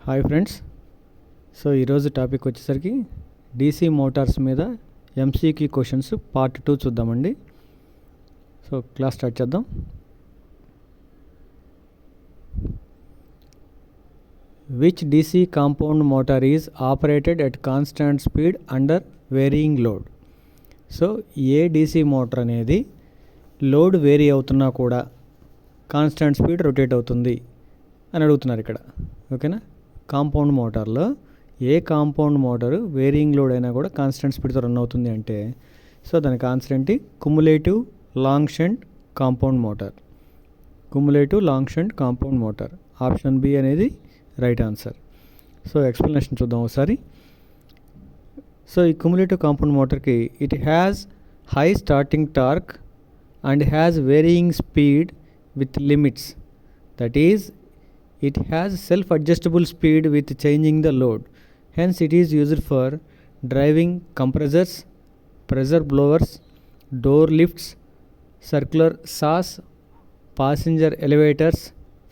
Hi friends. So ఈరోజు topic వచ్చేసరికి DC Motors మీద ఎంసీక్యూ క్వశ్చన్స్ పార్ట్ 2 చూద్దామండి. సో క్లాస్ స్టార్ట్ చేద్దాం. Which DC compound motor is operated at constant speed under varying load. So A DC motor అనేది load vary అవుతున్నా కూడా constant speed rotate అవుతుంది అని అడుగుతున్నారు ఇక్కడ. ఓకేనా, కాంపౌండ్ మోటార్లో ఏ కాంపౌండ్ మోటారు వేరియింగ్ లోడ్ అయినా కూడా కాన్స్టెంట్ స్పీడ్తో రన్ అవుతుంది అంటే, సో దానికి ఆన్సర్ ఏంటి? Cumulative long shunt compound motor. Cumulative long shunt compound motor, option B అనేది రైట్ ఆన్సర్. సో ఎక్స్ప్లెనేషన్ చూద్దాం ఒకసారి. సో ఈ కుములేటివ్ కాంపౌండ్ మోటార్కి it has high starting torque and has varying speed with limits. That is it has self-adjustable speed with changing the load. Hence it is used for driving compressors, pressure blowers, door lifts, circular saws, passenger elevators,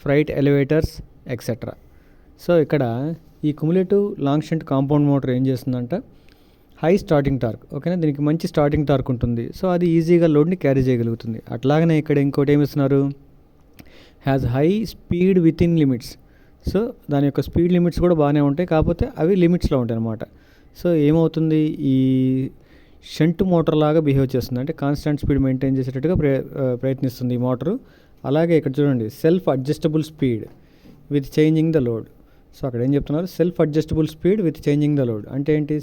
freight elevators, etc. So ఇక్కడ ఈ cumulative long shunt compound motor ఏం చేస్తుందంట, high starting torque. ఓకేనా, దీనికి మంచి starting torque ఉంటుంది. So అది ఈజీగా లోడ్ని క్యారీ చేయగలుగుతుంది. అట్లాగనే ఇక్కడ ఇంకోటి ఏమి ఇస్తున్నారు, has high speed with in limits. So దాని యొక్క స్పీడ్ లిమిట్స్ కూడా బాగానే ఉంటాయి, కాకపోతే అవి లిమిట్స్లో ఉంటాయి అన్నమాట. సో ఏమవుతుంది, ఈ షంట్ మోటార్ లాగా బిహేవ్ చేస్తుంది, అంటే కాన్స్టాంట్ స్పీడ్ మెయింటైన్ చేసేటట్టుగా ప్రయత్నిస్తుంది ఈ మోటారు. అలాగే ఇక్కడ చూడండి, self adjustable speed with changing the load. So అక్కడ ఏం చెప్తున్నారు, self adjustable speed with changing the load అంటే ఏంటి,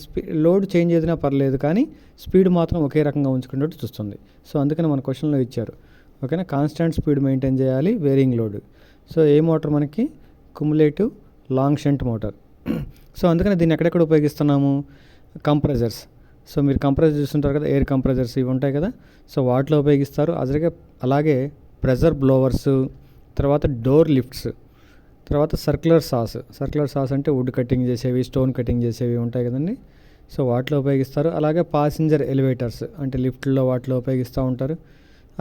లోడ్ చేంజ్ అయినా పర్లేదు కానీ స్పీడ్ మాత్రం ఒకే రకంగా ఉంచుకునేట్టు చూస్తుంది. సో అందుకని మన క్వశ్చన్లో ఇచ్చారు. ఓకేనా, కాన్స్టాంట్ స్పీడ్ మెయింటైన్ చేయాలి, వేరింగ్ లోడ్. సో ఏ మోటార్ మనకి, cumulative long shunt motor. So అందుకని దీన్ని ఎక్కడెక్కడ ఉపయోగిస్తున్నాము, కంప్రెజర్స్. సో మీరు కంప్రెజర్ చూస్తుంటారు కదా, ఎయిర్ కంప్రెజర్స్ ఇవి ఉంటాయి కదా, సో వాటిలో ఉపయోగిస్తారు. అలాగే ప్రెజర్ బ్లోవర్స్, తర్వాత డోర్ లిఫ్ట్స్, తర్వాత సర్క్యులర్ సాస్. సర్క్యులర్ సాస్ అంటే వుడ్ కటింగ్ చేసేవి, స్టోన్ కటింగ్ చేసేవి ఉంటాయి కదండి, సో వాటిలో ఉపయోగిస్తారు. అలాగే పాసింజర్ ఎలివేటర్స్ అంటే లిఫ్ట్లో వాటిలో ఉపయోగిస్తూ ఉంటారు.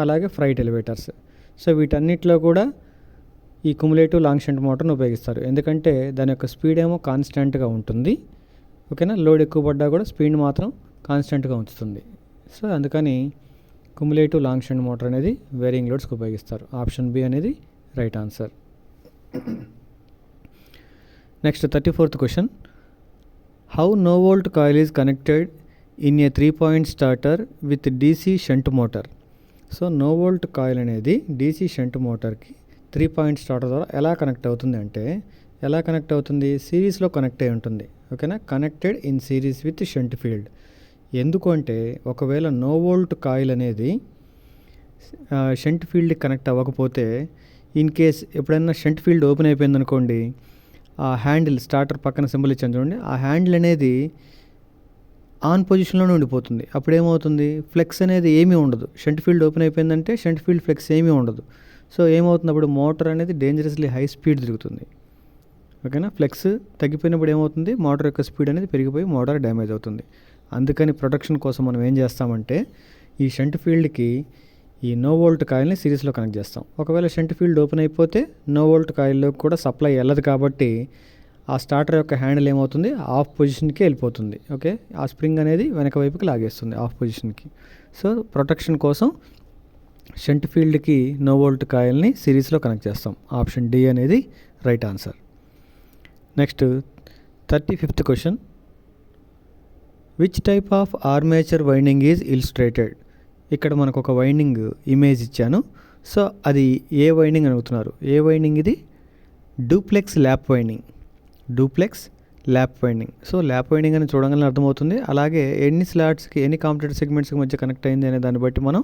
అలాగే ఫ్రైట్ ఎలివేటర్స్. సో వీటన్నిటిలో కూడా ఈ కుములేటివ్ లాంగ్ షంట్ మోటార్ని ఉపయోగిస్తారు, ఎందుకంటే దాని యొక్క స్పీడ్ ఏమో కాన్స్టెంట్గా ఉంటుంది. ఓకేనా, లోడ్ ఎక్కువ పడ్డా కూడా స్పీడ్ మాత్రం కాన్స్టెంట్గా ఉంచుతుంది. సో అందుకని కుములేటివ్ లాంగ్ షంట్ మోటార్ అనేది వేరియింగ్ లోడ్స్కి ఉపయోగిస్తారు. ఆప్షన్ బి అనేది right answer. Next 34th question, how no volt coil is connected in a 3-point starter with DC shunt motor. So no volt coil అనేది DC shunt మోటార్కి 3-point starter ద్వారా ఎలా connect అవుతుంది అంటే, ఎలా కనెక్ట్ అవుతుంది, సిరీస్లో కనెక్ట్ అయి ఉంటుంది. ఓకేనా, connected in series with shunt field. ఎందుకు అంటే, ఒకవేళ నో వోల్ట్ కాయిల్ అనేది షంట్ ఫీల్డ్కి కనెక్ట్ అవ్వకపోతే, ఇన్ కేస్ ఎప్పుడైనా షంట్ ఫీల్డ్ ఓపెన్ అయిపోయింది అనుకోండి, ఆ హ్యాండిల్ స్టార్టర్ పక్కన సింబల్ ఇచ్చాను చూడండి, ఆ హ్యాండిల్ అనేది ఆన్ పొజిషన్లోనే ఉండిపోతుంది. అప్పుడు ఏమవుతుంది, ఫ్లెక్స్ అనేది ఏమీ ఉండదు. షంట్ ఫీల్డ్ ఓపెన్ అయిపోయిందంటే షంట్ ఫీల్డ్ ఫ్లెక్స్ ఏమీ ఉండదు. సో ఏమవుతుంది, అప్పుడు మోటార్ అనేది డేంజరస్లీ హై స్పీడ్ తిరుగుతుంది. ఓకేనా, ఫ్లెక్స్ తగ్గిపోయినప్పుడు ఏమవుతుంది, మోటార్ యొక్క స్పీడ్ అనేది పెరిగిపోయి మోటార్ డ్యామేజ్ అవుతుంది. అందుకని ప్రొటెక్షన్ కోసం మనం ఏం చేస్తామంటే, ఈ షంట్ ఫీల్డ్కి ఈ నో వోల్ట్ కాయిల్ని సిరీస్లో కనెక్ట్ చేస్తాం. ఒకవేళ షంట్ ఫీల్డ్ ఓపెన్ అయిపోతే నో వోల్ట్ కాయిల్లో కూడా సప్లై వెళ్ళదు, కాబట్టి ఆ స్టార్టర్ యొక్క హ్యాండిల్ ఏమవుతుంది, ఆఫ్ పొజిషన్కి వెళ్ళిపోతుంది. ఓకే, ఆ స్ప్రింగ్ అనేది వెనక వైపుకి లాగేస్తుంది ఆఫ్ పొజిషన్కి. సో ప్రొటెక్షన్ కోసం షంట్ ఫీల్డ్కి నో వోల్ట్ కాయిల్ని సిరీస్లో కనెక్ట్ చేస్తాం. ఆప్షన్ డి అనేది right answer. Next 35th question, which type of armature winding is illustrated. ఇక్కడ మనకు ఒక వైండింగ్ ఇమేజ్ ఇచ్చాను. సో అది ఏ వైండింగ్ అని అడుగుతున్నారు. ఏ వైండింగ్ ఇది, duplex lap winding. Duplex lap winding. So lap winding అని చూడగానే అర్థమవుతుంది. అలాగే ఎన్ని స్లాట్స్కి, ఎన్ని కాంపిటేటివ్ సెగ్మెంట్స్కి మధ్య కనెక్ట్ అయింది అనే దాన్ని బట్టి మనం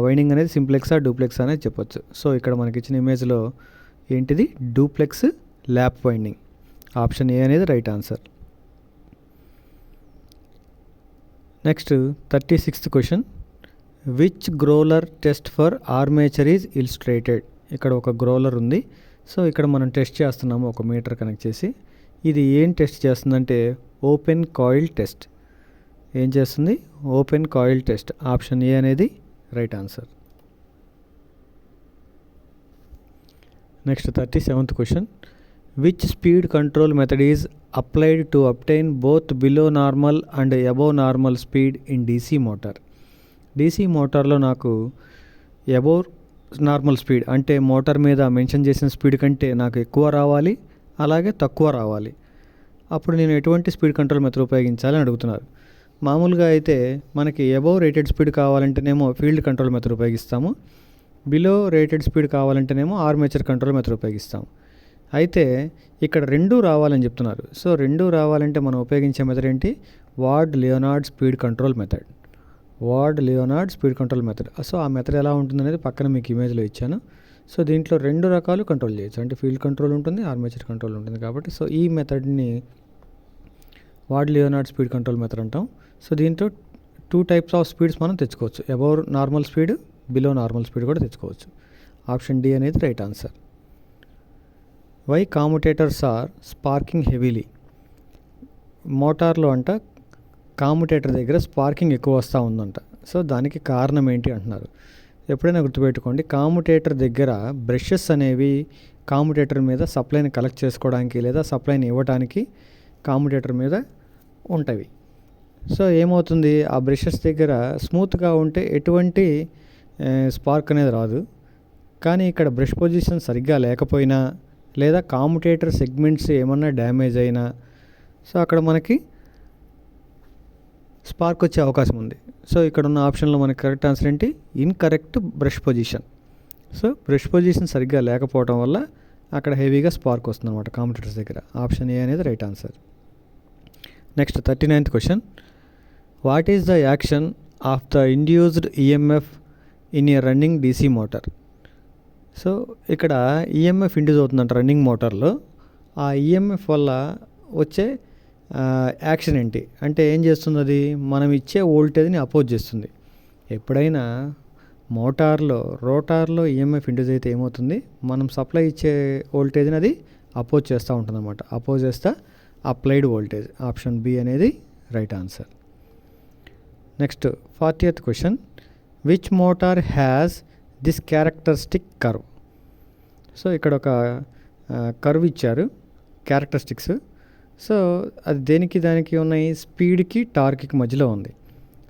వైండింగ్ అనేది సింప్లెక్సా డూప్లెక్స్ అనేది చెప్పొచ్చు. సో ఇక్కడ మనకి ఇచ్చిన ఇమేజ్లో ఏంటిది, duplex lap winding. Option A అనేది right answer. Next 36th question, which growler test for armature is illustrated. ఇక్కడ ఒక గ్రోలర్ ఉంది. సో ఇక్కడ మనం టెస్ట్ చేస్తున్నాము, ఒక మీటర్ కనెక్ట్ చేసి. ఇది ఏం టెస్ట్ చేస్తుందంటే, ఓపెన్ కాయిల్ టెస్ట్. ఏం చేస్తుంది, open coil test. Option A అనేది right answer. Next 37th question, which speed control method is applied to obtain both below normal and above normal speed in DC motor. DC మోటార్లో నాకు above normal speed అంటే motor మీద mention చేసిన speed కంటే నాకు ఎక్కువ రావాలి, అలాగే తక్కువ రావాలి. అప్పుడు నేను ఎటువంటి స్పీడ్ కంట్రోల్ మెథడ్ ఉపయోగించాలని అడుగుతున్నారు. మామూలుగా అయితే మనకి అబోవ్ రేటెడ్ స్పీడ్ కావాలంటేనేమో ఫీల్డ్ కంట్రోల్ మెథడ్ ఉపయోగిస్తాము, బిలో రేటెడ్ స్పీడ్ కావాలంటేనేమో ఆర్మేచర్ కంట్రోల్ మెథడ్ ఉపయోగిస్తాము. అయితే ఇక్కడ రెండూ రావాలని చెప్తున్నారు. సో రెండూ రావాలంటే మనం ఉపయోగించే మెథడ్ ఏంటి? Ward Leonard speed control method. Ward Leonard speed control method. So ఆ మెథడ్ ఎలా ఉంటుందనేది పక్కన మీకు ఇమేజ్లో ఇచ్చాను. సో దీంట్లో రెండు రకాలు కంట్రోల్ చేయొచ్చు, అంటే ఫీల్డ్ కంట్రోల్ ఉంటుంది, ఆర్మేచర్ కంట్రోల్ ఉంటుంది. కాబట్టి సో ఈ మెథడ్ని Ward Leonard speed control method అంటాం. సో దీంట్లో 2 టైప్స్ ఆఫ్ స్పీడ్స్ మనం తెచ్చుకోవచ్చు. Above normal speed, below normal speed కూడా తెచ్చుకోవచ్చు. ఆప్షన్ డి అనేది right answer. Why commutators are sparking heavily. మోటార్లో అంట కామ్యుటేటర్ దగ్గర స్పార్కింగ్ ఎక్కువ వస్తూ ఉందంట. సో దానికి కారణం ఏంటి అంటున్నారు. ఎప్పుడైనా గుర్తుపెట్టుకోండి, కామ్యుటేటర్ దగ్గర బ్రషెస్ అనేవి కామ్యుటేటర్ మీద సప్లైని కలెక్ట్ చేసుకోవడానికి లేదా సప్లైని ఇవ్వడానికి కామ్యుటేటర్ మీద ఉంటాయి. సో ఏమవుతుంది, ఆ బ్రషెస్ దగ్గర స్మూత్గా ఉంటే ఎటువంటి స్పార్క్ అనేది రాదు. కానీ ఇక్కడ బ్రష్ పొజిషన్ సరిగ్గా లేకపోయినా లేదా కామ్యుటేటర్ సెగ్మెంట్స్ ఏమన్నా డ్యామేజ్ అయినా సో అక్కడ మనకి స్పార్క్ వచ్చే అవకాశం ఉంది. సో ఇక్కడ ఉన్న ఆప్షన్లో మనకి కరెక్ట్ ఆన్సర్ ఏంటి? Incorrect brush position. So brush position సరిగ్గా లేకపోవడం వల్ల అక్కడ హెవీగా స్పార్క్ వస్తుంది అనమాట కామ్యుటేటర్స్ దగ్గర. ఆప్షన్ ఏ అనేది right answer. Next 39th question. What is the action of the induced EMF in a running DC motor? So ఇక్కడ ఈఎంఎఫ్ ఇండ్యూస్ అవుతుందంట రన్నింగ్ మోటార్లో. ఆ ఈఎంఎఫ్ వల్ల వచ్చే యాక్షన్ ఏంటి అంటే ఏం చేస్తుంది? అది మనం ఇచ్చే వోల్టేజ్ని అపోజ్ చేస్తుంది. ఎప్పుడైనా మోటార్లో రోటార్లో ఈఎంఎఫ్ ఇండ్యూస్ అయితే ఏమవుతుంది, మనం సప్లై ఇచ్చే వోల్టేజ్ని అది అపోజ్ చేస్తూ ఉంటుంది అనమాట. అపోజ్ చేస్తా అప్లైడ్ వోల్టేజ్. ఆప్షన్ బి అనేది right answer. Next 40th question. Which motor has this characteristic curve? So ఇక్కడ ఒక కర్వ్ ఇచ్చారు, క్యారెక్టరిస్టిక్స్. సో అది దేనికి దానికి ఉన్నాయి? స్పీడ్కి టార్క్కి మధ్యలో ఉంది.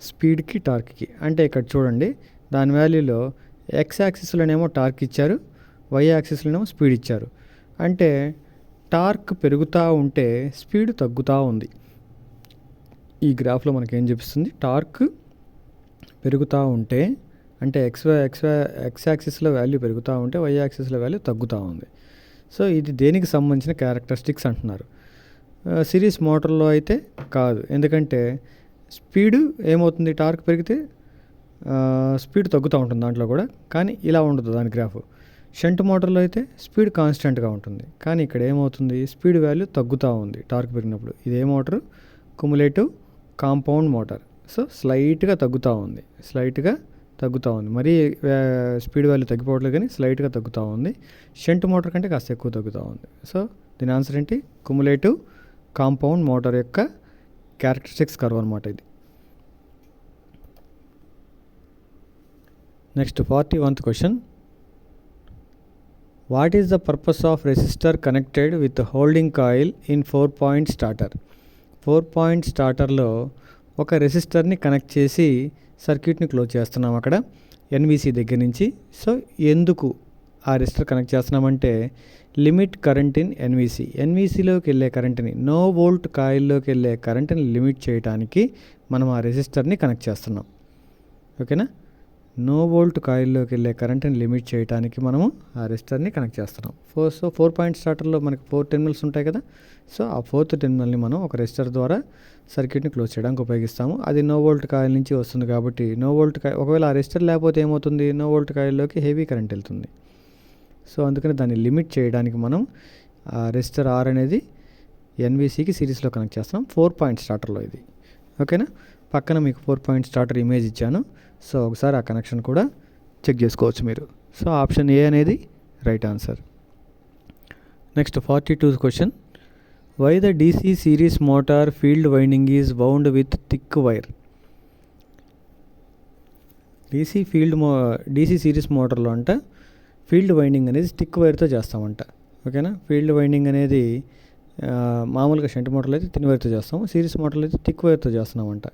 స్పీడ్కి టార్క్కి అంటే ఇక్కడ చూడండి, దాని వాల్యూలో ఎక్స్ యాక్సిస్లోనేమో టార్క్ ఇచ్చారు, వై యాక్సిస్లోనేమో స్పీడ్ ఇచ్చారు. అంటే టార్క్ పెరుగుతూ ఉంటే స్పీడ్ తగ్గుతూ ఉంది. ఈ గ్రాఫ్లో మనకి ఏం చూపిస్తుంది? టార్క్ పెరుగుతూ ఉంటే అంటే ఎక్స్ యాక్సిస్లో వాల్యూ పెరుగుతూ ఉంటే వై యాక్సిస్లో వాల్యూ తగ్గుతూ ఉంది. సో ఇది దేనికి సంబంధించిన క్యారెక్టరిస్టిక్స్ అంటున్నారు. సిరీస్ మోటార్లో అయితే కాదు, ఎందుకంటే స్పీడ్ ఏమవుతుంది, టార్క్ పెరిగితే స్పీడ్ తగ్గుతూ ఉంటుంది దాంట్లో కూడా, కానీ ఇలా ఉండదు దాని గ్రాఫ్. షంట్ మోటార్లో అయితే స్పీడ్ కాన్స్టెంట్గా ఉంటుంది, కానీ ఇక్కడ ఏమవుతుంది, స్పీడ్ వాల్యూ తగ్గుతూ ఉంది టార్క్ పెరిగినప్పుడు. ఇదే motor cumulative compound motor. So స్లైట్గా తగ్గుతూ ఉంది, మరీ స్పీడ్ వాల్యూ తగ్గిపోవట్లేదు కానీ స్లైట్గా తగ్గుతూ ఉంది. షంట్ మోటార్ కంటే కాస్త ఎక్కువ తగ్గుతూ ఉంది. సో దీని ఆన్సర్ ఏంటి? కుములేటివ్ కాంపౌండ్ మోటార్ యొక్క క్యారెక్టరిస్టిక్స్ కర్వ్ అనమాట ఇది. Next 41th question. What is the purpose of resistor connected with holding coil in 4-point starter? 4-point స్టార్టర్లో ఒక రెసిస్టర్ని కనెక్ట్ చేసి సర్క్యూట్ని క్లోజ్ చేస్తున్నాం అక్కడ ఎన్విసి దగ్గర నుంచి. సో ఎందుకు ఆ రెసిస్టర్ కనెక్ట్ చేస్తున్నామంటే లిమిట్ కరెంట్ ఇన్ ఎన్విసిలోకి వెళ్ళే కరెంట్ని, నో వోల్ట్ కాయిల్లోకి వెళ్ళే కరెంట్ని లిమిట్ చేయడానికి మనం ఆ రెసిస్టర్ని కనెక్ట్ చేస్తున్నాం. ఓకేనా? నో వోల్ట్ కాయిల్లోకి వెళ్ళే కరెంట్ని లిమిట్ చేయడానికి మనము ఆ రెసిస్టర్ని కనెక్ట్ చేస్తున్నాం. సో 4-point స్టార్టర్లో మనకి 4 టెర్మినల్స్ ఉంటాయి కదా. సో ఆ 4th టెర్మినల్ని మనం ఒక రెసిస్టర్ ద్వారా సర్క్యూట్ని క్లోజ్ చేయడానికి ఉపయోగిస్తాము. అది నో వోల్ట్ కాయిల్ నుంచి వస్తుంది కాబట్టి నో వోల్ట్ కాయిల్, ఒకవేళ ఆ రెసిస్టర్ లేకపోతే ఏమవుతుంది, నో వోల్ట్ కాయిల్లోకి హెవీ కరెంట్ వెళ్తుంది. సో అందుకని దాన్ని లిమిట్ చేయడానికి మనం ఆ రెసిస్టర్ ఆర్ అనేది ఎన్విసికి సిరీస్లో కనెక్ట్ చేస్తాం 4-point స్టార్టర్లో ఇది. ఓకేనా? పక్కన మీకు 4-point స్టార్టర్ ఇమేజ్ ఇచ్చాను. సో ఒకసారి ఆ కనెక్షన్ కూడా చెక్ చేసుకోవచ్చు మీరు. సో ఆప్షన్ ఏ అనేది right answer. Next 42th question. Why the DC series motor field winding is bound with thick wire? DC series మోటార్లో అంట ఫీల్డ్ వైండింగ్ అనేది స్టిక్ వైర్తో చేస్తామంట. ఓకేనా. ఫీల్డ్ వైండింగ్ అనేది మామూలుగా షంట్ మోటార్లు అయితే థిన్ వైర్తో చేస్తాము, సిరీస్ మోటార్లు అయితే థిక్ వైర్తో చేస్తున్నామంట.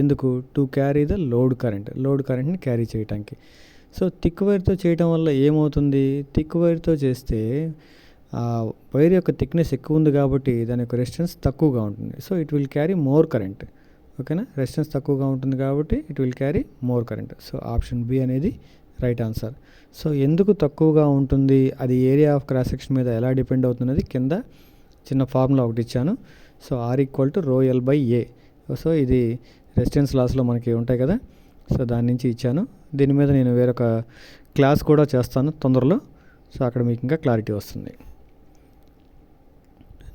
ఎందుకు? టు క్యారీ ద లోడ్ కరెంట్ని క్యారీ చేయడానికి. సో థిక్ వైర్తో చేయడం వల్ల ఏమవుతుంది? థిక్ వైర్తో చేస్తే వైర్ యొక్క థిక్నెస్ ఎక్కువ ఉంది కాబట్టి దాని యొక్క రెసిస్టెన్స్ తక్కువగా ఉంటుంది. So it will carry more current. ఓకేనా, రెసిస్టెన్స్ తక్కువగా ఉంటుంది కాబట్టి it will carry more current. So option B అనేది రైట్ ఆన్సర్. సో ఎందుకు తక్కువగా ఉంటుంది, అది ఏరియా ఆఫ్ క్రాస్ సెక్షన్ మీద ఎలా డిపెండ్ అవుతున్నది కింద చిన్న ఫార్ములా ఒకటి ఇచ్చాను. So R equal to rho L by A. So ఇది రెసిస్టెన్స్ లాస్లో మనకి ఉంటాయి కదా, సో దాని నుంచి ఇచ్చాను. దీని మీద నేను వేరొక క్లాస్ కూడా చేస్తాను తొందరలో. సో అక్కడ మీకు ఇంకా క్లారిటీ వస్తుంది.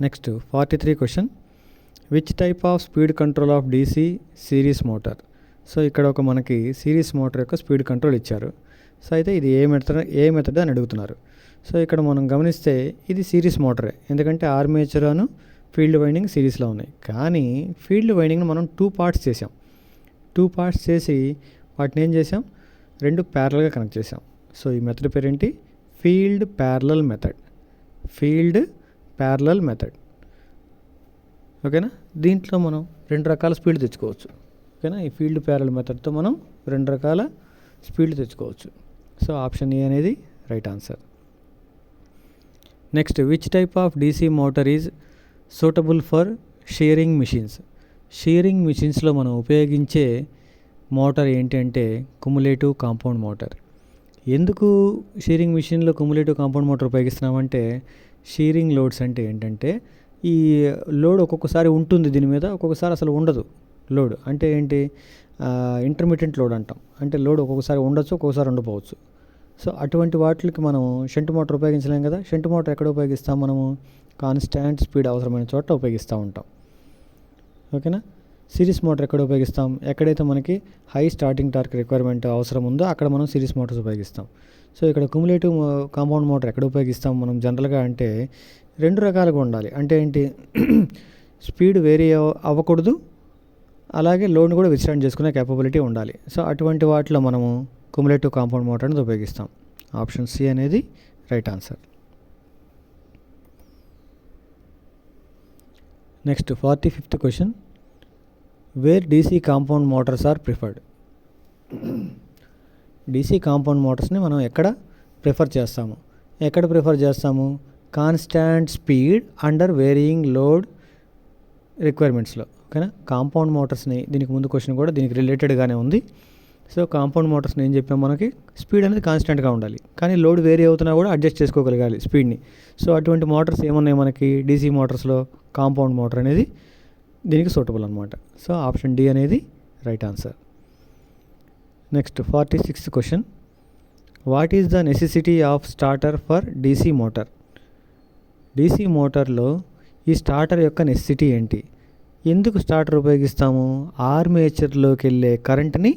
Next 43 question, which type of speed control of DC series motor. So ఇక్కడ ఒక మనకి సిరీస్ మోటార్ యొక్క స్పీడ్ కంట్రోల్ ఇచ్చారు. సో అయితే ఇది ఏ మెథడ్ అని అడుగుతున్నారు. సో ఇక్కడ మనం గమనిస్తే ఇది సిరీస్ మోటరే, ఎందుకంటే ఆర్మేచర్ అను ఫీల్డ్ వైండింగ్ సిరీస్లో ఉన్నాయి. కానీ ఫీల్డ్ వైండింగ్ని మనం 2 పార్ట్స్ చేసాం. 2 పార్ట్స్ చేసి వాటిని ఏం చేసాం, 2 ప్యారలల్గా కనెక్ట్ చేసాం. సో ఈ మెథడ్ పేరేంటి? Field parallel method. ఓకేనా. దీంట్లో మనం 2 రకాల స్పీడ్ తెచ్చుకోవచ్చు. ఓకేనా, ఈ ఫీల్డ్ ప్యారలల్ మెథడ్తో మనం 2 రకాల స్పీడ్ తెచ్చుకోవచ్చు. సో ఆప్షన్ ఏ అనేది right answer. Next, which type of DC motor is suitable for shearing machines. Shearing మిషన్స్లో మనం ఉపయోగించే మోటార్ ఏంటి అంటే కుములేటివ్ కాంపౌండ్ మోటార్. ఎందుకు షేరింగ్ మిషన్లో కుములేటివ్ కాంపౌండ్ మోటార్ ఉపయోగిస్తున్నామంటే, షేరింగ్ లోడ్స్ అంటే ఏంటంటే ఈ లోడ్ ఒక్కొక్కసారి ఉంటుంది దీని మీద, ఒక్కొక్కసారి అసలు ఉండదు లోడ్. అంటే ఏంటి? ఇంటర్మీడియట్ లోడ్ అంటాం. అంటే లోడ్ ఒక్కొక్కసారి ఉండొచ్చు, ఒక్కొక్కసారి ఉండకపోవచ్చు. సో అటువంటి వాటికి మనం షంట్ మోటార్ ఉపయోగించలేం కదా. షంట్ మోటార్ ఎక్కడ ఉపయోగిస్తాం మనము? కాన్స్టాంట్ స్పీడ్ అవసరమైన చోట ఉపయోగిస్తూ ఉంటాం. ఓకేనా. సిరీస్ మోటార్ ఎక్కడ ఉపయోగిస్తాం? ఎక్కడైతే మనకి హై స్టార్టింగ్ టార్క్ రిక్వైర్మెంట్ అవసరం ఉందో అక్కడ మనం సిరీస్ మోటార్స్ ఉపయోగిస్తాం. సో ఇక్కడ కుములేటివ్ కాంపౌండ్ మోటార్ ఎక్కడ ఉపయోగిస్తాం మనం జనరల్గా అంటే 2 రకాలుగా ఉండాలి. అంటే ఏంటి? స్పీడ్ వేరీ అవ్వకూడదు, అలాగే లోడ్ని కూడా విత్స్టాండ్ చేసుకునే కేపబిలిటీ ఉండాలి. సో అటువంటి వాటిలో మనము కుములేటివ్ కాంపౌండ్ మోటార్ అనేది ఉపయోగిస్తాం. ఆప్షన్ సి అనేది right answer. Next 45th question, where DC compound motors are preferred. DC compound మోటార్స్ని మనం ఎక్కడ ప్రిఫర్ చేస్తాము? Constant speed under varying load రిక్వైర్మెంట్స్లో. ఓకేనా. కాంపౌండ్ మోటార్స్ని, దీనికి ముందు క్వశ్చన్ కూడా దీనికి రిలేటెడ్గానే ఉంది. సో కాంపౌండ్ మోటార్స్ని ఏం చెప్పాం, మనకి స్పీడ్ అనేది కాన్స్టెంట్గా ఉండాలి, కానీ లోడ్ వేరీ అవుతున్నా కూడా అడ్జస్ట్ చేసుకోగలగాలి స్పీడ్ని. సో అటువంటి మోటార్స్ ఏమున్నాయి మనకి డీసీ మోటార్స్లో? కాంపౌండ్ మోటార్ అనేది దీనికి సూటబుల్ అనమాట. సో ఆప్షన్ డి అనేది right answer. Next 46th question, what is the necessity of starter for DC motor. DC మోటార్లో ఈ స్టార్టర్ యొక్క నెసెసిటీ ఏంటి? ఎందుకు స్టార్టర్ ఉపయోగిస్తాము? ఆర్మేచర్లోకి వెళ్ళే కరెంట్ని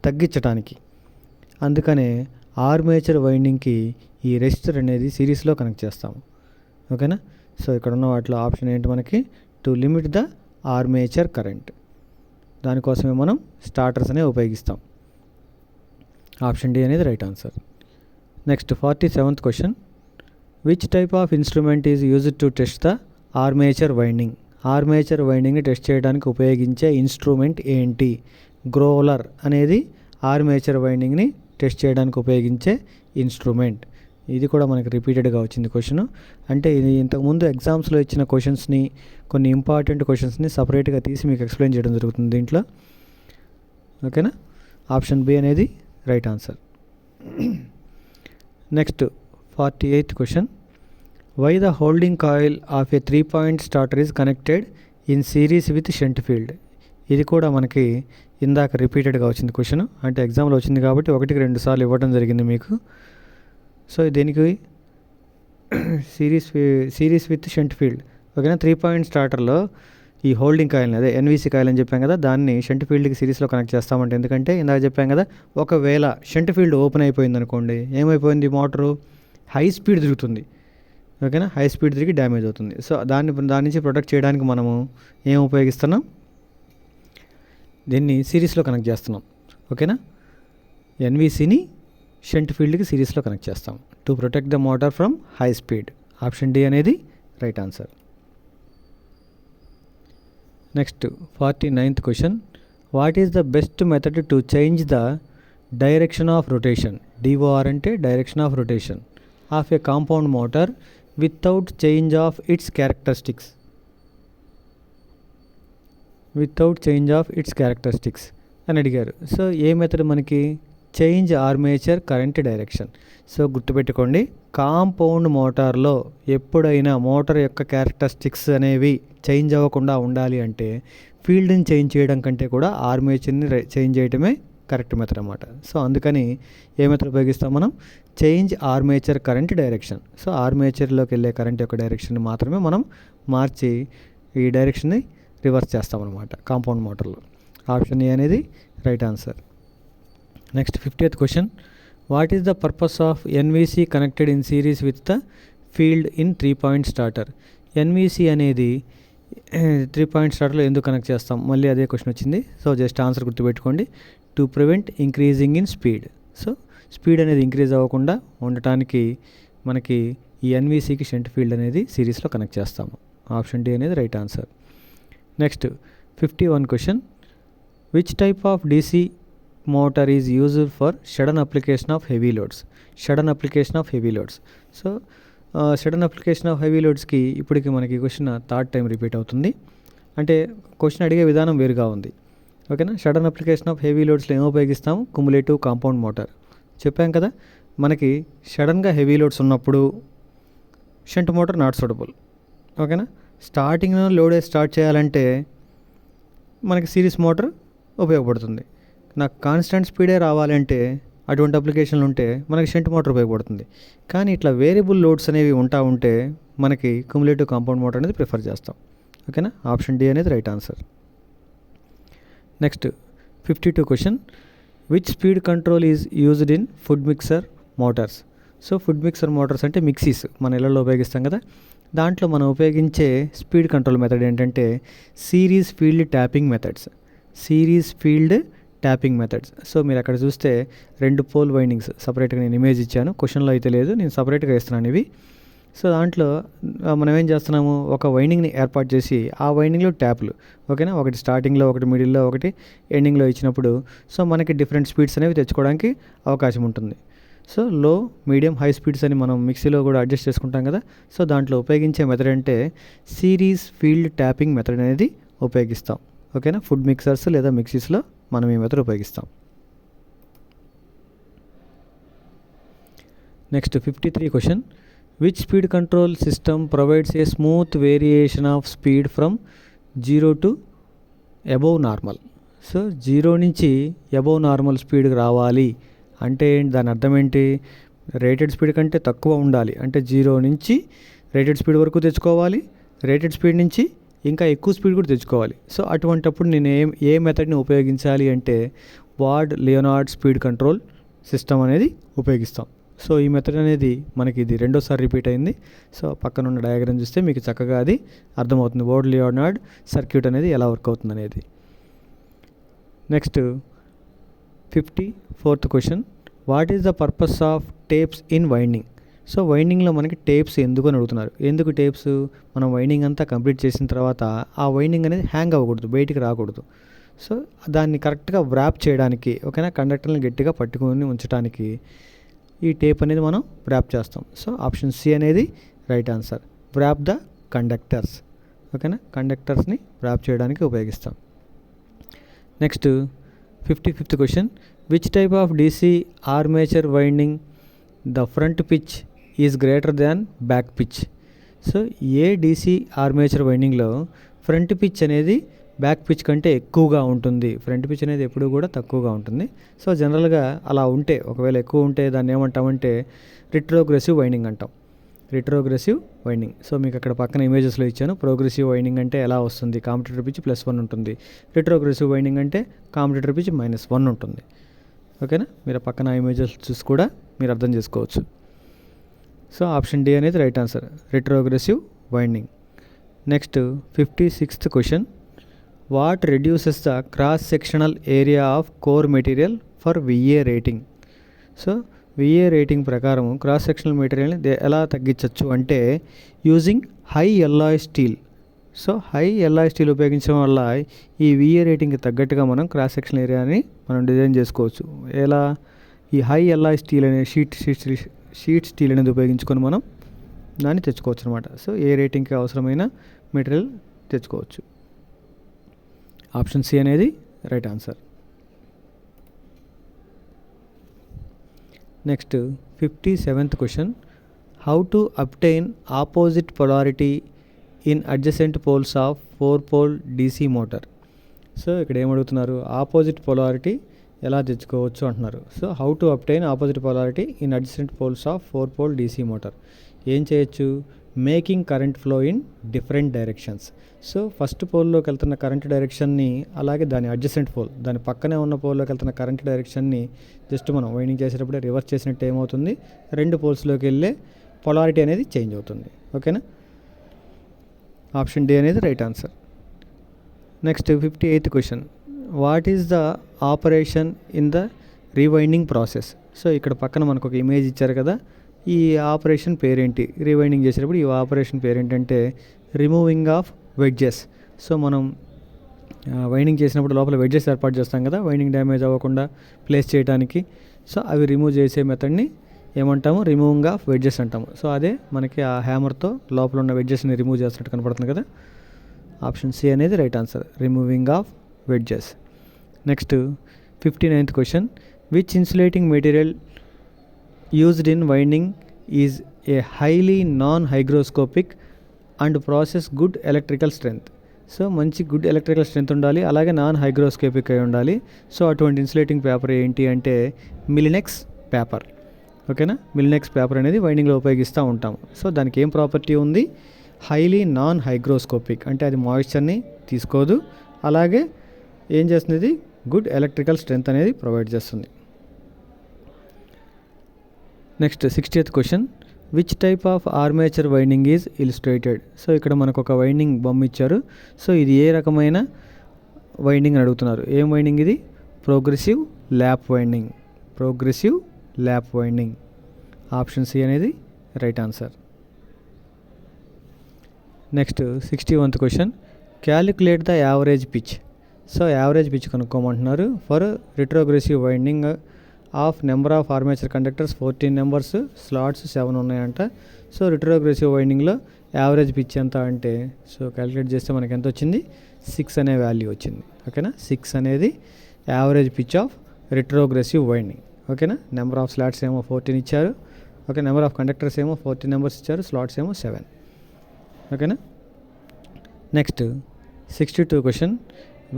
తగ్గించడానికి. అందుకనే ఆర్మేచర్ వైండింగ్కి ఈ రెసిస్టర్ అనేది సిరీస్లో కనెక్ట్ చేస్తాము. ఓకేనా. సో ఇక్కడ ఉన్న వాటిలో ఆప్షన్ ఏంటి మనకి? To limit the armature current. దానికోసమే మనం స్టార్టర్స్ అనేవి ఉపయోగిస్తాం. ఆప్షన్ డి అనేది right answer. Next 47th question, which type of instrument is used to test the armature winding. Armature వైండింగ్ని టెస్ట్ చేయడానికి ఉపయోగించే ఇన్స్ట్రుమెంట్ ఏంటి? గ్రోలర్ అనేది ఆర్మేచర్ వైండింగ్ని టెస్ట్ చేయడానికి ఉపయోగించే ఇన్స్ట్రుమెంట్. ఇది కూడా మనకి రిపీటెడ్గా వచ్చింది క్వశ్చన్. అంటే ఇది ఇంతకుముందు ఎగ్జామ్స్లో ఇచ్చిన క్వశ్చన్స్ని, కొన్ని ఇంపార్టెంట్ క్వశ్చన్స్ని సపరేట్గా తీసి మీకు ఎక్స్ప్లెయిన్ చేయడం జరుగుతుంది దీంట్లో. ఓకేనా. ఆప్షన్ బి అనేది right answer. Next 48th question, why the holding coil of a 3-point starter is connected in series with shunt field. ఇది కూడా మనకి ఇందాక రిపీటెడ్గా వచ్చింది క్వశ్చన్. అంటే ఎగ్జామ్లో వచ్చింది కాబట్టి 1-2 సార్లు ఇవ్వడం జరిగింది మీకు. సో దీనికి సిరీస్ విత్ షంట్ ఫీల్డ్. ఓకేనా. 3-point స్టార్టర్లో ఈ హోల్డింగ్ కాయిల్ని, అదే ఎన్వీసీ కాయిల్ అని చెప్పాం కదా, దాన్ని షంట్ ఫీల్డ్కి సిరీస్లో కనెక్ట్ చేస్తామంటే, ఎందుకంటే ఇందాక చెప్పాం కదా, ఒకవేళ షంట్ ఫీల్డ్ ఓపెన్ అయిపోయింది అనుకోండి, ఏమైపోయింది, మోటరు హై స్పీడ్ తిరుగుతుంది. ఓకేనా. హై స్పీడ్ తిరిగి డ్యామేజ్ అవుతుంది. సో దాని నుంచి ప్రొటెక్ట్ చేయడానికి మనము ఏం ఉపయోగిస్తున్నాం? దీన్ని సిరీస్లో కనెక్ట్ చేస్తున్నాం. ఓకేనా. ఎన్వీసీని షంట్ ఫీల్డ్కి సిరీస్లో కనెక్ట్ చేస్తాం to protect the motor from high speed. Option D అనేది right answer. Next 49th question, what is the best method to change the direction of rotation, DOR అంటే direction of rotation of a compound motor without change of its characteristics, without change of its characteristics అని అడిగారు. So ఏ method మనకి change armature current direction. So గుర్తుపెట్టుకోండి, compound మోటార్లో ఎప్పుడైనా motor యొక్క characteristics అనేవి చేంజ్ అవ్వకుండా ఉండాలి అంటే ఫీల్డ్ని చేంజ్ చేయడం కంటే కూడా ఆర్మేచర్ని చేంజ్ చేయడమే కరెక్ట్ మెథడ్ అన్నమాట. సో అందుకని ఏ మెథడ్ ఉపయోగిస్తాం మనం, change armature current direction. So ఆర్మేచర్లోకి వెళ్ళే కరెంట్ యొక్క డైరెక్షన్ని మాత్రమే మనం మార్చి ఈ డైరెక్షన్ని రివర్స్ చేస్తామన్నమాట కాంపౌండ్ మోటార్లో. ఆప్షన్ ఏ అనేది right answer. Next 50th question, what is the purpose of NVC connected in series with the field in 3-point starter. NVC అనేది 3-point స్టార్టర్లో ఎందుకు కనెక్ట్ చేస్తాం, మళ్ళీ అదే క్వశ్చన్ వచ్చింది. సో జస్ట్ ఆన్సర్ గుర్తుపెట్టుకోండి, to prevent increasing in speed. So speed అనేది increase అవ్వకుండా ఉండటానికి మనకి ఈ ఎన్విసికి షంట్ ఫీల్డ్ అనేది సిరీస్లో కనెక్ట్ చేస్తాము. ఆప్షన్ డి అనేది right answer. Next 51 question, which type of DC motor is used for sudden application of heavy loads. Sudden application of heavy loads. So sudden application of heavy లోడ్స్కి ఇప్పటికి మనకి question third time repeat అవుతుంది, అంటే question అడిగే విధానం వేరుగా ఉంది. ఓకేనా, సడన్ అప్లికేషన్ ఆఫ్ హెవీ లోడ్స్లో ఏం ఉపయోగిస్తాము, కుములేటివ్ కాంపౌండ్ మోటార్ చెప్పాం కదా. మనకి సడన్గా హెవీ లోడ్స్ ఉన్నప్పుడు షంట్ మోటార్ నాట్ సూటబుల్. ఓకేనా, స్టార్టింగ్లో లోడే స్టార్ట్ చేయాలంటే మనకి సిరీస్ మోటార్ ఉపయోగపడుతుంది. నాకు కాన్స్టెంట్ స్పీడే రావాలంటే అటువంటి అప్లికేషన్లు ఉంటే మనకి షంట్ మోటార్ ఉపయోగపడుతుంది. కానీ ఇట్లా వేరియబుల్ లోడ్స్ అనేవి ఉంటే మనకి క్యుములేటివ్ కాంపౌండ్ మోటార్ అనేది ప్రిఫర్ చేస్తాం. ఓకేనా, ఆప్షన్ డి అనేది right answer. Next 52 question, which speed control is used in food mixer Motors. So food mixer Motors అంటే మిక్సీస్ మన ఇళ్లలో ఉపయోగిస్తాం కదా, దాంట్లో మనం ఉపయోగించే స్పీడ్ కంట్రోల్ మెథడ్ ఏంటంటే series field tapping methods. Series field tapping methods. So మీరు అక్కడ చూస్తే 2 పోల్ వైండింగ్స్ సపరేట్గా నేను ఇమేజ్ ఇచ్చాను, క్వశ్చన్లో అయితే లేదు, నేను సపరేట్గా ఇస్తున్నాను ఇవి. సో దాంట్లో మనం ఏం చేస్తున్నాము, ఒక వైండింగ్ని ఏర్పాటు చేసి ఆ వైండింగ్లో ట్యాప్లు, ఓకేనా, ఒకటి స్టార్టింగ్లో, ఒకటి మిడిల్లో, ఒకటి ఎండింగ్లో ఇచ్చినప్పుడు సో మనకి డిఫరెంట్ స్పీడ్స్ అనేవి తెచ్చుకోవడానికి అవకాశం ఉంటుంది. సో లో, మీడియం, హై స్పీడ్స్ అని మనం మిక్సీలో కూడా అడ్జస్ట్ చేసుకుంటాం కదా. సో దాంట్లో ఉపయోగించే మెథడ్ అంటే సిరీస్ ఫీల్డ్ ట్యాపింగ్ మెథడ్ అనేది ఉపయోగిస్తాం. ఓకేనా, ఫుడ్ మిక్సర్స్ లేదా మిక్సీస్లో మనం ఈ మెథడ్ ఉపయోగిస్తాం. Next 53 question, which speed control system provides A smooth variation of speed from 0 to above normal. So 0 నుంచి అబోవ్ నార్మల్ స్పీడ్కి రావాలి అంటే దాని అర్థం ఏంటి, రేటెడ్ స్పీడ్ కంటే తక్కువ ఉండాలి అంటే 0 నుంచి రేటెడ్ స్పీడ్ వరకు తెచ్చుకోవాలి, రేటెడ్ స్పీడ్ నుంచి ఇంకా ఎక్కువ స్పీడ్ కూడా తెచ్చుకోవాలి. సో అటువంటప్పుడు నేను ఏ మెథడ్ని ఉపయోగించాలి అంటే ward Leonard speed control system అనేది ఉపయోగిస్తాం. సో ఈ మెథడ్ అనేది మనకి ఇది రెండోసారి రిపీట్ అయింది. సో పక్కన ఉన్న డయాగ్రామ్ చూస్తే మీకు చక్కగా అది అర్థమవుతుంది, వార్డ్ లియోనార్డ్ సర్క్యూట్ అనేది ఎలా వర్క్ అవుతుంది అనేది. Next 54th question, what is the purpose of tapes in winding. So వైండింగ్లో మనకి టేప్స్ ఎందుకు అని అడుగుతున్నారు. ఎందుకు టేప్స్, మనం వైండింగ్ అంతా కంప్లీట్ చేసిన తర్వాత ఆ వైండింగ్ అనేది హ్యాంగ్ అవ్వకూడదు, బయటికి రాకూడదు. సో దాన్ని కరెక్ట్గా వ్రాప్ చేయడానికి, ఓకేనా, కండక్టర్ని గట్టిగా పట్టుకొని ఉంచడానికి ఈ టేప్ అనేది మనం వ్రాప్ చేస్తాం. సో ఆప్షన్ సి అనేది right answer, wrap the conductors. ఓకేనా, కండక్టర్స్ని వ్రాప్ చేయడానికి ఉపయోగిస్తాం. Next 55th question, which type of DC armature winding the front pitch is greater than back pitch. So A DC armature వైండింగ్లో front pitch అనేది back pitch కంటే ఎక్కువగా ఉంటుంది, front pitch అనేది ఎప్పుడూ కూడా తక్కువగా ఉంటుంది. సో జనరల్గా అలా ఉంటే, ఒకవేళ ఎక్కువ ఉంటే దాన్ని ఏమంటామంటే రిట్రోగ్రెసివ్ వైండింగ్ అంటాం, రిట్రోగ్రెసివ్ వైండింగ్. సో మీకు అక్కడ పక్కన ఇమేజెస్లో ఇచ్చాను, ప్రోగ్రెసివ్ వైండింగ్ అంటే ఎలా వస్తుంది, కాంపిటేటర్ పిచ్ +1 ఉంటుంది, రిట్రోగ్రెసివ్ వైండింగ్ అంటే కాంపిటేటర్ పిచ్ -1 ఉంటుంది. ఓకేనా, మీరు పక్కన ఇమేజెస్ చూసి కూడా మీరు అర్థం చేసుకోవచ్చు. సో ఆప్షన్ డి అనేది right answer, retrogressive winding. Next 56th question, what reduces the cross sectional area of core material for VA rating. So VA rating ప్రకారం క్రాస్ సెక్షనల్ మెటీరియల్ని ఎలా తగ్గించవచ్చు అంటే using high alloy steel. So high alloy steel ఉపయోగించడం వల్ల ఈ VA రేటింగ్కి తగ్గట్టుగా మనం క్రాస్ సెక్షనల్ ఏరియాని మనం డిజైన్ చేసుకోవచ్చు. ఎలా? ఈ హై ఎల్లాయ్ స్టీల్ అనే షీట్ స్టీల్ అనేది ఉపయోగించుకొని మనం దాన్ని తెచ్చుకోవచ్చు అనమాట. సో ఏ రేటింగ్కి అవసరమైన మెటీరియల్ తెచ్చుకోవచ్చు. ఆప్షన్ సి అనేది right answer. Next 57th question, how to obtain opposite polarity in adjacent poles of 4-pole DC motor. So ఇక్కడ ఏమడుగుతున్నారు, ఆపోజిట్ పొలారిటీ ఎలా తెచ్చుకోవచ్చు అంటున్నారు. So how to obtain opposite polarity in adjacent poles of 4-pole DC motor. ఏం చేయొచ్చు? Making current flow in different directions. So first పోల్లోకి వెళ్తున్న current డైరెక్షన్ని, అలాగే దాని అడ్జసెంట్ పోల్, దాని పక్కనే ఉన్న పోల్లోకి వెళ్తున్న కరెంట్ డైరెక్షన్ని జస్ట్ మనం వైండింగ్ చేసేటప్పుడే రివర్స్ చేసినట్టు ఏమవుతుంది, రెండు పోల్స్లోకి వెళ్ళే పొలారిటీ అనేది చేంజ్ అవుతుంది. ఓకేనా? ఆప్షన్ డి అనేది right answer. Next 58th question, what is the operation in the rewinding process. So ఇక్కడ పక్కన మనకు ఒక ఇమేజ్ ఇచ్చారు కదా, ఈ ఆపరేషన్ పేరేంటి? రీవైండింగ్ చేసేటప్పుడు ఈ ఆపరేషన్ పేరేంటంటే రిమూవింగ్ ఆఫ్ వెడ్జెస్. సో మనం వైండింగ్ చేసినప్పుడు లోపల వెడ్జెస్ ఏర్పాటు చేస్తాం కదా, వైండింగ్ డ్యామేజ్ అవ్వకుండా ప్లేస్ చేయడానికి. సో అవి రిమూవ్ చేసే మెథడ్ని ఏమంటాము? రిమూవింగ్ ఆఫ్ వెడ్జెస్ అంటాము. సో అదే మనకి ఆ హ్యామర్తో లోపల ఉన్న వెడ్జెస్ని రిమూవ్ చేస్తున్నట్టు కనపడుతుంది కదా. ఆప్షన్ సి అనేది right answer, removing of wedges. Next 59th question, which insulating material used in winding is a highly non hygroscopic and process good electrical strength. So మంచి గుడ్ ఎలక్ట్రికల్ స్ట్రెంగ్త్ ఉండాలి, అలాగే non hygroscopic అయి ఉండాలి. So అటువంటి insulating paper ఏంటి అంటే మిలినెక్స్ paper. ఓకేనా? మిలినెక్స్ paper అనేది వైండింగ్లో ఉపయోగిస్తూ ఉంటాము. సో దానికి ఏం ప్రాపర్టీ ఉంది? హైలీ నాన్ హైగ్రోస్కోపిక్, అంటే అది మాయిశ్చర్ని తీసుకోదు, అలాగే ఏం చేస్తుంది? గుడ్ ఎలక్ట్రికల్ స్ట్రెంగ్త్ అనేది ప్రొవైడ్ చేస్తుంది. Next 60th question, which type of armature winding is illustrated. So ఇక్కడ మనకు ఒక వైండింగ్ బొమ్మ ఇచ్చారు. సో ఇది ఏ రకమైన వైండింగ్ అని అడుగుతున్నారు. ఏం వైండింగ్ ఇది? Progressive lap winding. Progressive lap winding. Option C అనేది right answer. Next 61th question, calculate the average pitch. So average pitch కనుక్కోమంటున్నారు for retrogressive winding of number of armature conductors 14 numbers, slots 7 ఉన్నాయంట. So retrogressive వైండింగ్లో average pitch ఎంత అంటే, so calculate చేస్తే మనకి ఎంత వచ్చింది? 6 అనే వాల్యూ వచ్చింది. ఓకేనా? 6 అనేది average pitch of retrogressive winding. ఓకేనా? నెంబర్ ఆఫ్ స్లాట్స్ ఏమో 14 ఇచ్చారు. ఓకే, నెంబర్ ఆఫ్ కండక్టర్స్ ఏమో 14 నెంబర్స్ ఇచ్చారు, స్లాట్స్ ఏమో 7. ఓకేనా? Next 62 question,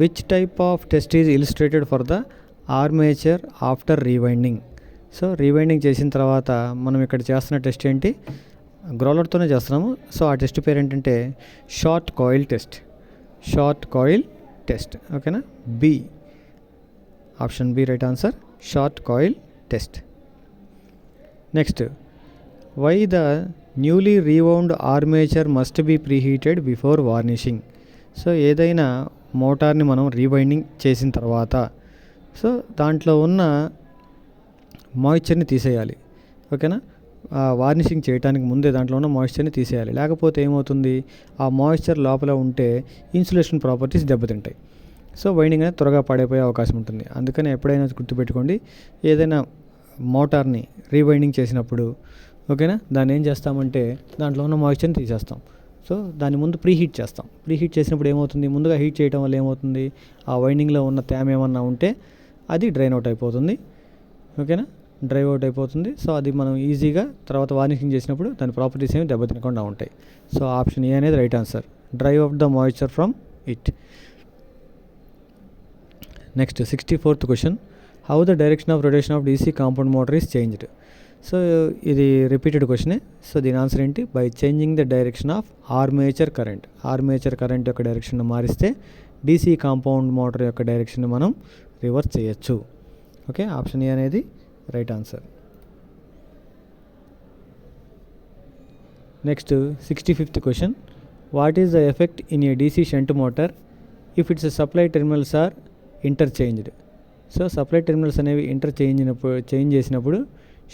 which type of test is illustrated for the armature after rewinding. So rewinding చేసిన తర్వాత మనం ఇక్కడ చేస్తున్న టెస్ట్ ఏంటి? గ్రోలర్తోనే చేస్తున్నాము. సో ఆ టెస్ట్ పేరు ఏంటంటే short coil test. Short coil test. ఓకేనా? B, option B right answer, short coil test. Next, why the newly rewound armature must be preheated before varnishing. So ఏదైనా మోటార్ని మనం రీవైండింగ్ చేసిన తర్వాత సో దాంట్లో ఉన్న మాయిశ్చర్ని తీసేయాలి. ఓకేనా? వార్నిషింగ్ చేయడానికి ముందే దాంట్లో ఉన్న మాయిశ్చర్ని తీసేయాలి. లేకపోతే ఏమవుతుంది? ఆ మాయిశ్చర్ లోపల ఉంటే ఇన్సులేషన్ ప్రాపర్టీస్ దెబ్బతింటాయి. సో వైండింగ్ అనేది త్వరగా పాడైపోయే అవకాశం ఉంటుంది. అందుకని ఎప్పుడైనా గుర్తుపెట్టుకోండి, ఏదైనా మోటార్ని రీవైండింగ్ చేసినప్పుడు ఓకేనా, దాన్ని ఏం చేస్తామంటే దాంట్లో ఉన్న మాయిశ్చర్ని తీసేస్తాం. సో దాన్ని ముందు ప్రీహీట్ చేస్తాం. ప్రీహీట్ చేసినప్పుడు ఏమవుతుంది? ముందుగా హీట్ చేయడం వల్ల ఏమవుతుంది? ఆ వైండింగ్లో ఉన్న తేమ ఏమన్నా ఉంటే అది డ్రైన్ అవుట్ అయిపోతుంది. ఓకేనా? డ్రైవ్ అవుట్ అయిపోతుంది. సో అది మనం ఈజీగా తర్వాత వార్నిషింగ్ చేసినప్పుడు దాని ప్రాపర్టీస్ ఏమి దెబ్బతినకుండా ఉంటాయి. సో ఆప్షన్ ఏ అనేది right answer, drive of the moisture from it. Next 64th question, how the direction of rotation of DC compound motor is changed. So ఇది రిపీటెడ్ క్వశ్చనే. సో దీని ఆన్సర్ ఏంటి? By changing the direction of armature current. Armature current యొక్క direction మారిస్తే DC compound motor యొక్క direction మనం reverse చేయొచ్చు. Okay, option A అనేది right answer. Next 65th question, what is the effect in a DC shunt motor if its supply terminals are interchanged. So supply terminals అనేవి change చేసినప్పుడు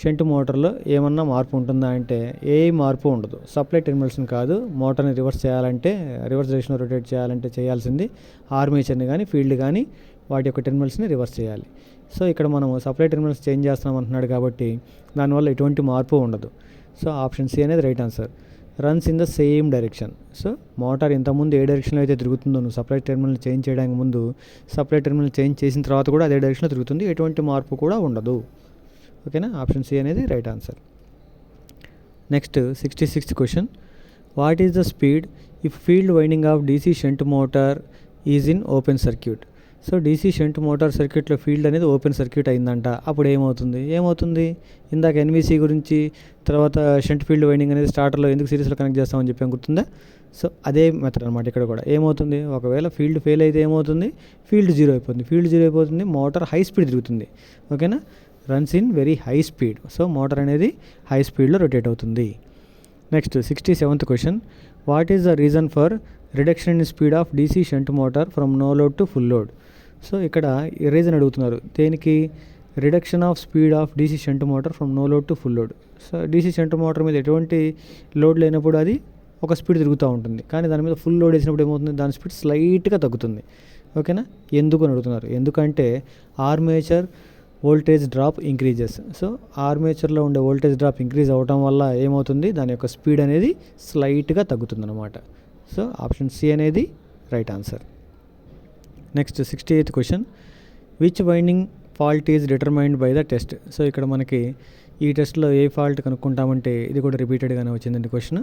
shunt మోటార్లో ఏమన్నా మార్పు ఉంటుందా అంటే ఏ మార్పు ఉండదు. సప్లై టెర్మినల్స్ని కాదు, మోటార్ని రివర్స్ చేయాలంటే, రివర్స్ డైరెక్షన్లో రొటేట్ చేయాలంటే చేయాల్సింది ఆర్మేచర్ని కానీ ఫీల్డ్ కానీ వాటి యొక్క టెర్మినల్స్ని రివర్స్ చేయాలి. సో ఇక్కడ మనం సప్లై టెర్మినల్స్ చేంజ్ చేస్తున్నాం అంటున్నాడు కాబట్టి దానివల్ల ఎటువంటి మార్పు ఉండదు. సో ఆప్షన్ సి అనేది right answer. Runs in the same direction. So motor ఇంతకుముందు ఏ డైరెక్షన్లో అయితే తిరుగుతుందో నువ్వు సప్లై టెర్మినల్ చేంజ్ చేయడానికి ముందు, సప్లై టెర్మినల్ చేంజ్ చేసిన తర్వాత కూడా అదే డైరెక్షన్లో తిరుగుతుంది, ఎటువంటి మార్పు కూడా ఉండదు. ఓకేనా, ఆప్షన్ సి అనేది right answer. Next 66th question. What is the speed if field winding of DC shunt motor is in open circuit? So DC shunt motor సర్క్యూట్లో ఫీల్డ్ అనేది ఓపెన్ సర్క్యూట్ అయిందంట. అప్పుడు ఏమవుతుంది ఇందాక ఎన్వీసీ గురించి, తర్వాత షంట్ ఫీల్డ్ వైండింగ్ అనేది స్టార్టర్లో ఎందుకు సిరీస్లో కనెక్ట్ చేస్తామని చెప్పాం, గుర్తుందా? సో అదే మెథడ్ అనమాట ఇక్కడ కూడా. ఏమవుతుంది, ఒకవేళ ఫీల్డ్ ఫెయిల్ అయితే ఏమవుతుంది, ఫీల్డ్ జీరో అయిపోతుంది, మోటార్ హై స్పీడ్ తిరుగుతుంది. ఓకేనా, runs in very high speed. So motor అనేది హై స్పీడ్లో రొటేట్ అవుతుంది. Next 67th question. What is the reason for reduction in speed of DC shunt motor from no load to full load? So ఇక్కడ reason అడుగుతున్నారు. దేనికి? Reduction of speed of DC shunt motor from no load to full load. So DC shunt motor మీద ఎటువంటి load లేనప్పుడు అది ఒక speed తిరుగుతూ ఉంటుంది, కానీ దాని మీద ఫుల్ లోడ్ వేసినప్పుడు ఏమవుతుంది, దాని స్పీడ్ స్లైట్గా తగ్గుతుంది. ఓకేనా, ఎందుకు అని అడుగుతున్నారు. ఎందుకంటే ఆర్మేచర్ వోల్టేజ్ డ్రాప్ ఇంక్రీజెస్. సో ఆర్మేచర్లో ఉండే వోల్టేజ్ డ్రాప్ ఇంక్రీజ్ అవ్వటం వల్ల ఏమవుతుంది, దాని యొక్క స్పీడ్ అనేది స్లైట్గా తగ్గుతుంది అనమాట. సో ఆప్షన్ సి అనేది right answer. Next 68th question. Which winding fault is determined by the test? So ఇక్కడ మనకి ఈ టెస్ట్లో ఏ ఫాల్ట్ కనుక్కుంటామంటే, ఇది కూడా రిపీటెడ్గానే వచ్చిందండి క్వశ్చన్.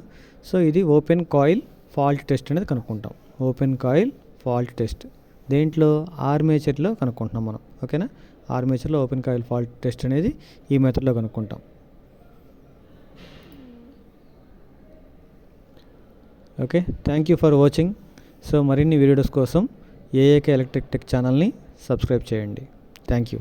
సో ఇది ఓపెన్ కాయిల్ ఫాల్ట్ టెస్ట్ అనేది కనుక్కుంటాం. ఓపెన్ కాయిల్ ఫాల్ట్ టెస్ట్ దేంట్లో? ఆర్మేచర్లో కనుక్కుంటున్నాం మనం. ఓకేనా, ఆర్మేచర్లో ఓపెన్ కాయిల్ ఫాల్ట్ టెస్ట్ అనేది ఈ మెథడ్లో కనుక్కుంటాం. Okay, thank you for watching. So మరిన్ని వీడియోస్ కోసం ఏఏకే ఎలక్ట్రిక్ టెక్ ఛానల్ని సబ్స్క్రైబ్ చేయండి. Thank you.